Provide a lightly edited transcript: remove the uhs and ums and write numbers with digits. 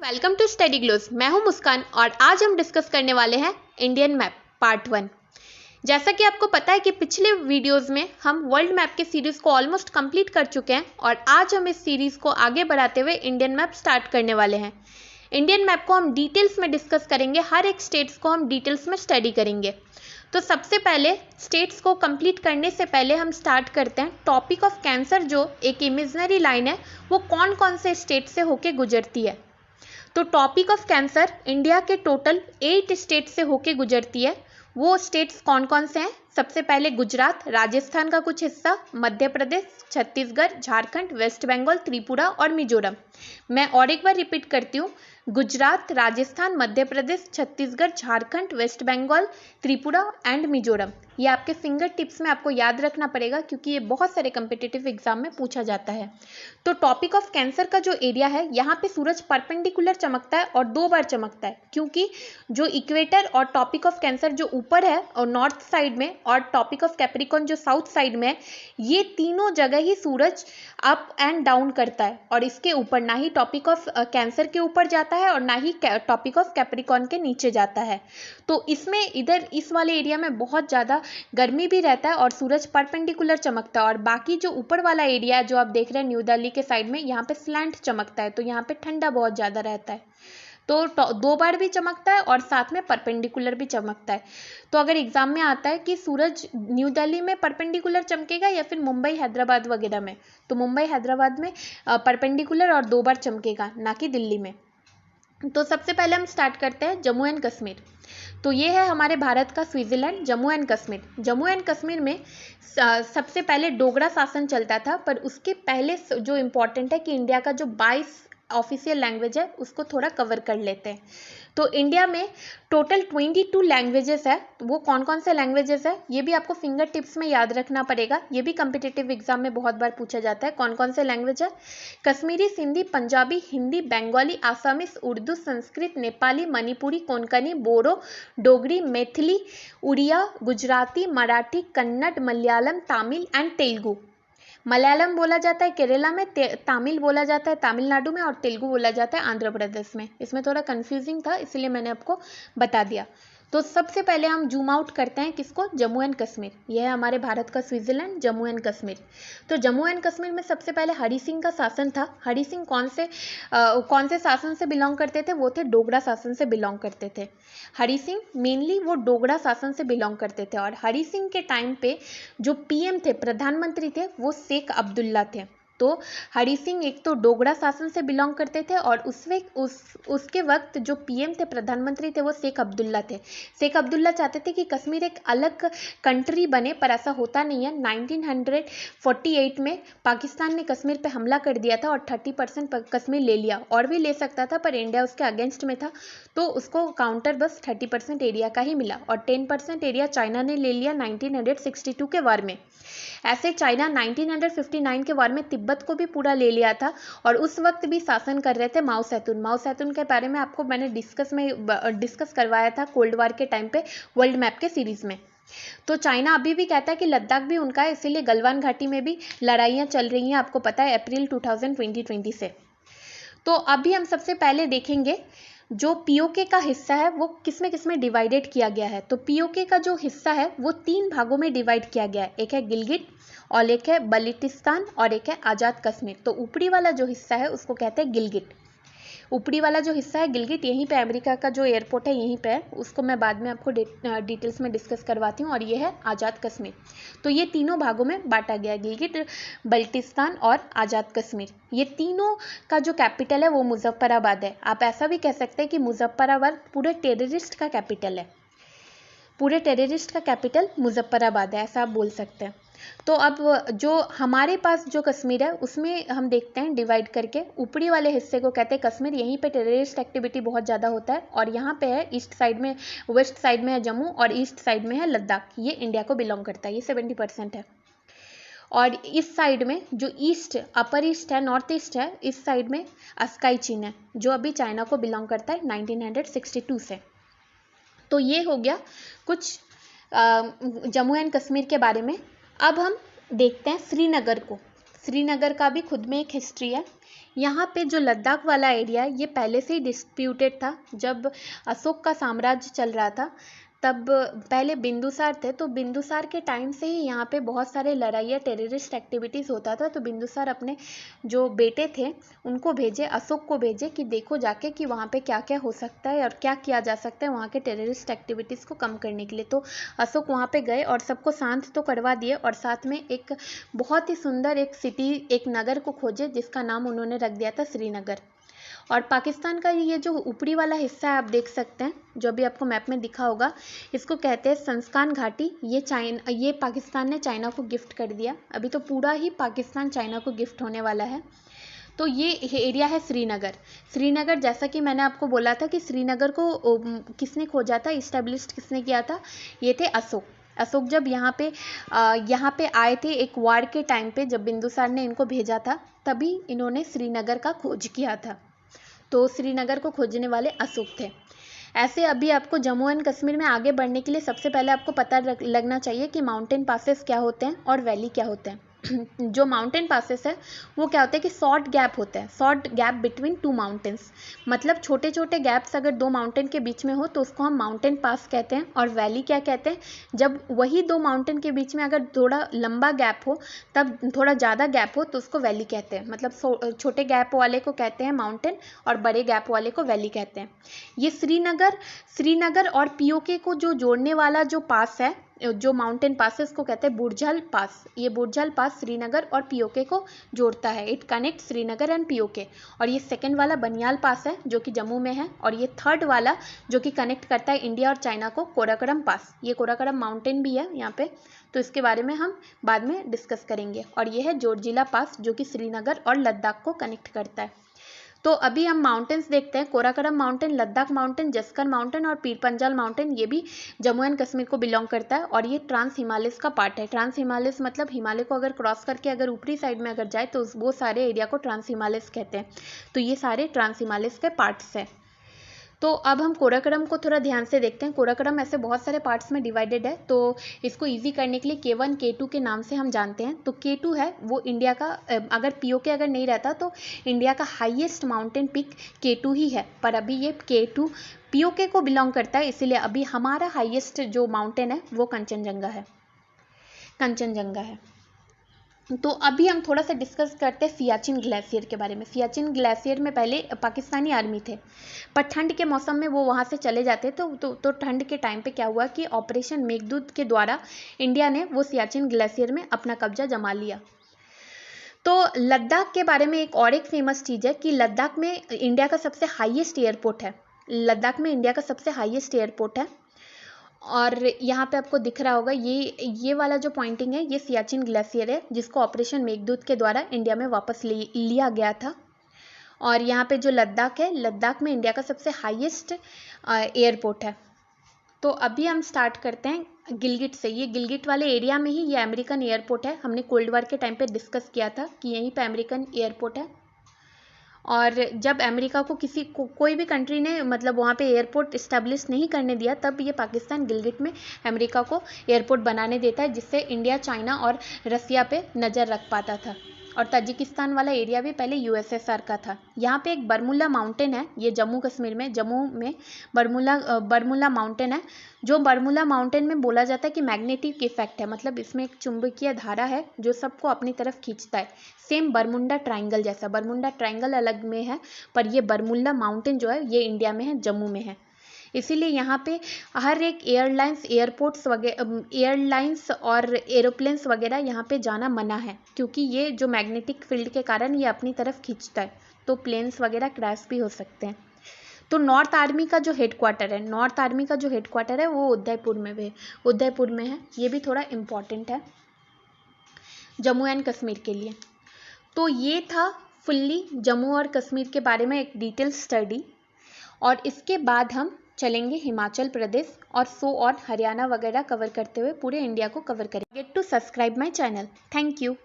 Welcome to study gloss. मैं हूं मुस्कान और आज हम डिस्कस करने वाले हैं इंडियन मैप पार्ट 1। जैसा कि आपको पता है कि पिछले वीडियोस में हम वर्ल्ड मैप के सीरीज को ऑलमोस्ट कंप्लीट कर चुके हैं और आज हम इस सीरीज को आगे बढ़ाते हुए इंडियन मैप स्टार्ट करने वाले हैं। इंडियन मैप को हम डिटेल्स में डिस्कस करेंगे, हर एक स्टेट्स को हम डिटेल्स में स्टडी करेंगे। तो सबसे पहले स्टेट्स को कंप्लीट करने से पहले हम स्टार्ट करते हैं टॉपिक ऑफ कैंसर, जो एक इमेजिनरी लाइन है, वो कौन कौन से स्टेट से होके गुजरती है। तो टॉपिक ऑफ कैंसर इंडिया के टोटल 8 स्टेट से होके गुजरती है। वो स्टेट्स कौन कौन से हैं? सबसे पहले गुजरात, राजस्थान का कुछ हिस्सा, मध्य प्रदेश, छत्तीसगढ़, झारखंड, वेस्ट बंगाल, त्रिपुरा और मिजोरम। मैं और एक बार रिपीट करती हूँ, गुजरात, राजस्थान, मध्य प्रदेश, छत्तीसगढ़, झारखंड, वेस्ट बंगाल, त्रिपुरा एंड मिजोरम। ये आपके फिंगर टिप्स में आपको याद रखना पड़ेगा क्योंकि ये बहुत सारे कम्पिटिटिव एग्जाम में पूछा जाता है। तो टॉपिक ऑफ कैंसर का जो एरिया है, यहाँ पे सूरज परपेंडिकुलर चमकता है और 2 बार चमकता है, क्योंकि जो इक्वेटर और टॉपिक ऑफ कैंसर जो ऊपर है और नॉर्थ साइड में, और टॉपिक ऑफ कैप्रिकॉर्न जो साउथ साइड में है, ये तीनों जगह ही सूरज अप एंड डाउन करता है और इसके ऊपर ना ही टॉपिक ऑफ कैंसर के ऊपर जाता है और ना ही टॉपिक ऑफ कैप्रिकॉर्न के नीचे जाता है। तो इसमें इधर इस वाले एरिया में बहुत ज़्यादा गर्मी भी रहता है और सूरज परपेंडिकुलर चमकता है, और बाकी जो ऊपर वाला एरिया जो आप देख रहे हैं न्यू दिल्ली के साइड में, यहाँ पे स्लैंट चमकता है, तो यहाँ पे ठंडा बहुत ज़्यादा रहता है। तो 2 बार भी चमकता है और साथ में परपेंडिकुलर भी चमकता है। तो अगर एग्जाम में आता है कि सूरज न्यू दिल्ली में परपेंडिकुलर चमकेगा या फिर मुंबई हैदराबाद वगैरह में, तो मुंबई हैदराबाद में परपेंडिकुलर और 2 बार चमकेगा, ना कि दिल्ली में। तो सबसे पहले हम स्टार्ट करते हैं जम्मू एंड कश्मीर। तो ये है हमारे भारत का Switzerland, Jammu and Kashmir. Jammu and Kashmir में सबसे पहले डोगरा शासन चलता था, पर उसके पहले जो इम्पोर्टेंट है कि इंडिया का जो 22 ऑफिशियल लैंग्वेज है उसको थोड़ा कवर कर लेते हैं। तो इंडिया में टोटल 22 लैंग्वेजेस है। वो कौन कौन से लैंग्वेजेस है ये भी आपको फिंगर टिप्स में याद रखना पड़ेगा, ये भी कम्पिटिटिव एग्जाम में बहुत बार पूछा जाता है। कौन कौन से लैंग्वेज है? कश्मीरी, सिंधी, पंजाबी, हिंदी, बंगाली, आसामीज, उर्दू, संस्कृत, नेपाली, मणिपुरी, कोंकणी, बोडो, डोगरी, मैथिली, उड़िया, गुजराती, मराठी, कन्नड़, मलयालम, तमिल एंड तेलुगु। मलयालम बोला जाता है केरला में, तमिल बोला जाता है तमिलनाडु में, और तेलुगु बोला जाता है आंध्र प्रदेश में। इसमें थोड़ा कंफ्यूजिंग था इसलिए मैंने आपको बता दिया। तो सबसे पहले हम जूम आउट करते हैं किसको? जम्मू एंड कश्मीर। यह है हमारे भारत का स्विट्जरलैंड, जम्मू एंड कश्मीर। तो जम्मू एंड कश्मीर में सबसे पहले हरि सिंह का शासन था। हरि सिंह कौन से शासन से बिलोंग करते थे? वो थे डोगरा शासन से बिलोंग करते थे। हरि सिंह मेनली वो डोगरा शासन से बिलोंग करते थे, और हरि सिंह के टाइम पे जो पीएम थे, प्रधानमंत्री थे, वो शेख अब्दुल्ला थे। तो हरि सिंह एक तो डोगरा शासन से बिलोंग करते थे और उसके वक्त जो पीएम थे, प्रधानमंत्री थे, वो शेख अब्दुल्ला थे। शेख अब्दुल्ला चाहते थे कि कश्मीर एक अलग कंट्री बने, पर ऐसा होता नहीं है। 1948 में पाकिस्तान ने कश्मीर पे हमला कर दिया था और 30% कश्मीर ले लिया, और भी ले सकता था पर इंडिया उसके अगेंस्ट में था, तो उसको काउंटर बस 30% एरिया का ही मिला, और 10% एरिया चाइना ने ले लिया 1962 के वार में। ऐसे चाइना 1959 के वार में तिब्बत को भी पूरा ले लिया था, और उस वक्त भी शासन कर रहे थे माओ सेतुन। माओ सेतुन के बारे में आपको मैंने डिस्कस करवाया था कोल्ड वार के टाइम पे वर्ल्ड मैप के सीरीज में। तो चाइना अभी भी कहता है कि लद्दाख भी उनका है, इसीलिए गलवान घाटी में भी लड़ाइयाँ चल रही हैं, आपको पता है, अप्रैल 2020 से। तो अभी हम सबसे पहले देखेंगे जो पीओके का हिस्सा है वो किसमें किसमें डिवाइडेड किया गया है। तो पीओके का जो हिस्सा है वो 3 भागों में डिवाइड किया गया है। एक है गिलगिट, और एक है बल्टिस्तान, और एक है आज़ाद कश्मीर। तो ऊपरी वाला जो हिस्सा है उसको कहते हैं गिलगिट। ऊपरी वाला जो हिस्सा है गिलगिट, यहीं पे अमेरिका का जो एयरपोर्ट है यहीं पे है, उसको मैं बाद में आपको डिटेल्स में डिस्कस करवाती हूँ। और ये है आज़ाद कश्मीर। तो ये तीनों भागों में बांटा गया है, गिलगिट, बल्टिस्तान और आज़ाद कश्मीर। ये तीनों का जो कैपिटल है वो मुजफ्फराबाद है। आप ऐसा भी कह सकते हैं कि मुजफ्फराबाद पूरे टेररिस्ट का कैपिटल है, पूरे टेररिस्ट का कैपिटल मुजफ्फराबाद है, ऐसा आप बोल सकते हैं। तो अब जो हमारे पास जो कश्मीर है उसमें हम देखते हैं डिवाइड करके, ऊपरी वाले हिस्से को कहते हैं कश्मीर, यहीं पे टेररिस्ट एक्टिविटी बहुत ज़्यादा होता है, और यहाँ पे है ईस्ट साइड में, वेस्ट साइड में है जम्मू, और ईस्ट साइड में है लद्दाख। ये इंडिया को बिलोंग करता है, ये 70% है। और इस साइड में जो ईस्ट, अपर ईस्ट है, नॉर्थ ईस्ट है, इस साइड में अस्काई चीन है, जो अभी चाइना को बिलोंग करता है 1962 से। तो ये हो गया कुछ जम्मू एंड कश्मीर के बारे में। अब हम देखते हैं श्रीनगर को। श्रीनगर का भी खुद में एक हिस्ट्री है। यहाँ पे जो लद्दाख वाला एरिया है ये पहले से ही डिस्प्यूटेड था। जब अशोक का साम्राज्य चल रहा था तब पहले बिंदुसार थे, तो बिंदुसार के टाइम से ही यहाँ पे बहुत सारे लड़ाई या टेररिस्ट एक्टिविटीज़ होता था। तो बिंदुसार अपने जो बेटे थे उनको भेजे, अशोक को भेजे कि देखो जाके कि वहाँ पे क्या क्या हो सकता है और क्या किया जा सकता है वहाँ के टेररिस्ट एक्टिविटीज़ को कम करने के लिए। तो अशोक वहाँ पे गए और सबको शांत तो करवा दिए और साथ में एक बहुत ही सुंदर एक सिटी, एक नगर को खोजे जिसका नाम उन्होंने रख दिया था श्रीनगर। और पाकिस्तान का ये जो ऊपरी वाला हिस्सा है आप देख सकते हैं, जो भी आपको मैप में दिखा होगा, इसको कहते हैं संस्कान घाटी। ये पाकिस्तान ने चाइना को गिफ्ट कर दिया। अभी तो पूरा ही पाकिस्तान चाइना को गिफ्ट होने वाला है। तो ये एरिया है श्रीनगर। श्रीनगर, जैसा कि मैंने आपको बोला था कि श्रीनगर को किसने खोजा था, इस्टेब्लिश किसने किया था, ये थे अशोक। अशोक जब यहाँ पे आए थे एक वार के टाइम पे, जब बिंदुसार ने इनको भेजा था तभी इन्होंने श्रीनगर का खोज किया था। तो श्रीनगर को खोजने वाले अशोक थे। ऐसे अभी आपको जम्मू एंड कश्मीर में आगे बढ़ने के लिए सबसे पहले आपको पता लगना चाहिए कि माउंटेन पासेस क्या होते हैं और वैली क्या होते हैं। जो माउंटेन पासेस है वो क्या होता है कि शॉर्ट गैप होता है, short gap between two mountains. मतलब छोटे छोटे गैप्स अगर दो माउंटेन के बीच में हो तो उसको हम माउंटेन पास कहते हैं। और वैली क्या कहते हैं, जब वही दो माउंटेन के बीच में अगर थोड़ा लंबा गैप हो, तब थोड़ा ज़्यादा गैप हो तो उसको वैली कहते हैं। मतलब छोटे गैप वाले को कहते हैं माउंटेन और बड़े गैप वाले को वैली कहते हैं। ये श्रीनगर और पीओके को जो जोड़ने वाला जो पास है, जो माउंटेन पासेस को कहते हैं बुर्जल पास। ये बुर्जल पास श्रीनगर और पीओके को जोड़ता है। It connect Srinagar and PoK. और ये सेकंड वाला बनियाल पास है जो कि जम्मू में है। और ये थर्ड वाला जो कि कनेक्ट करता है इंडिया और चाइना को, कोराकोरम पास। ये कोराकोरम माउंटेन भी है यहाँ पे, तो इसके बारे में हम बाद में डिस्कस करेंगे। और ये है जोजिला पास जो कि श्रीनगर और लद्दाख को कनेक्ट करता है। तो अभी हम माउंटेन्स देखते हैं। कोराकोरम mountain, Ladakh mountain, Zanskar mountain और पीर पंजाल माउंटेन, ये भी जम्मू एंड कश्मीर को बिलोंग करता है। और ये ट्रांस हिमालयस का पार्ट है। ट्रांस हिमालयस मतलब हिमालय को अगर क्रॉस करके अगर ऊपरी साइड में अगर जाए तो वो सारे एरिया को ट्रांस हिमालयस कहते हैं। तो ये सारे ट्रांस हिमालयस के पार्ट्स हैं। तो अब हम कोराकोरम को थोड़ा ध्यान से देखते हैं। कोराकोरम ऐसे बहुत सारे पार्ट्स में डिवाइडेड है, तो इसको इजी करने के लिए K1 K2 के नाम से हम जानते हैं। तो K2 है वो इंडिया का, अगर पीओके अगर नहीं रहता तो इंडिया का हाईएस्ट माउंटेन पिक K2 ही है। पर अभी ये K2 पीओके को बिलोंग करता है, इसीलिए अभी हमारा हाईएस्ट जो माउंटेन है वो कंचनजंगा है। तो अभी हम थोड़ा सा डिस्कस करते हैं सियाचिन ग्लेशियर के बारे में। सियाचिन ग्लेशियर में पहले पाकिस्तानी आर्मी थे, पर ठंड के मौसम में वो वहाँ से चले जाते। तो ठंड के टाइम पे क्या हुआ कि ऑपरेशन मेघदूत के द्वारा इंडिया ने वो सियाचिन ग्लेशियर में अपना कब्जा जमा लिया। तो लद्दाख के बारे में एक और एक फेमस चीज़ है कि लद्दाख में इंडिया का सबसे हाईएस्ट एयरपोर्ट है। और यहाँ पे आपको दिख रहा होगा ये वाला जो पॉइंटिंग है ये सियाचिन ग्लेशियर है, जिसको ऑपरेशन मेघदूत के द्वारा इंडिया में वापस लिया गया था। और यहाँ पे जो लद्दाख है, लद्दाख में इंडिया का सबसे हाईएस्ट एयरपोर्ट है। तो अभी हम स्टार्ट करते हैं गिलगिट से। ये गिलगिट वाले एरिया में ही ये अमेरिकन एयरपोर्ट है। हमने कोल्ड वॉर के टाइम पे डिस्कस किया था कि यहीं पे अमेरिकन एयरपोर्ट है। और जब अमेरिका को कोई भी कंट्री ने मतलब वहाँ पे एयरपोर्ट इस्टेब्लिश नहीं करने दिया, तब ये पाकिस्तान गिलगिट में अमेरिका को एयरपोर्ट बनाने देता है, जिससे इंडिया, चाइना और रसिया पे नज़र रख पाता था। और ताजिकिस्तान वाला एरिया भी पहले यूएसएसआर का था। यहाँ पे एक बरमुला माउंटेन है, ये जम्मू में बरमुला माउंटेन है। जो बरमुला माउंटेन में बोला जाता है कि मैग्नेटिक इफेक्ट है, मतलब इसमें एक चुंबकीय धारा है जो सबको अपनी तरफ खींचता है। सेम बरमुंडा ट्रायंगल जैसा। बरमुंडा ट्रायंगल अलग में है, पर ये बरमुला माउंटेन जो है ये इंडिया में है, जम्मू में है। इसीलिए यहाँ पे हर एक एयरलाइंस और एरोप्लेन्स वगैरह यहाँ पे जाना मना है, क्योंकि ये जो मैग्नेटिक फील्ड के कारण ये अपनी तरफ खींचता है, तो प्लेन्स वगैरह क्रैश भी हो सकते हैं। तो नॉर्थ आर्मी का जो हेडक्वार्टर है वो उदयपुर में है। ये भी थोड़ा इम्पॉर्टेंट है जम्मू एंड कश्मीर के लिए। तो ये था फुल्ली जम्मू और कश्मीर के बारे में एक डिटेल स्टडी। और इसके बाद हम चलेंगे हिमाचल प्रदेश और हरियाणा वगैरह कवर करते हुए पूरे इंडिया को कवर करेंगे। Get to subscribe my channel. Thank you.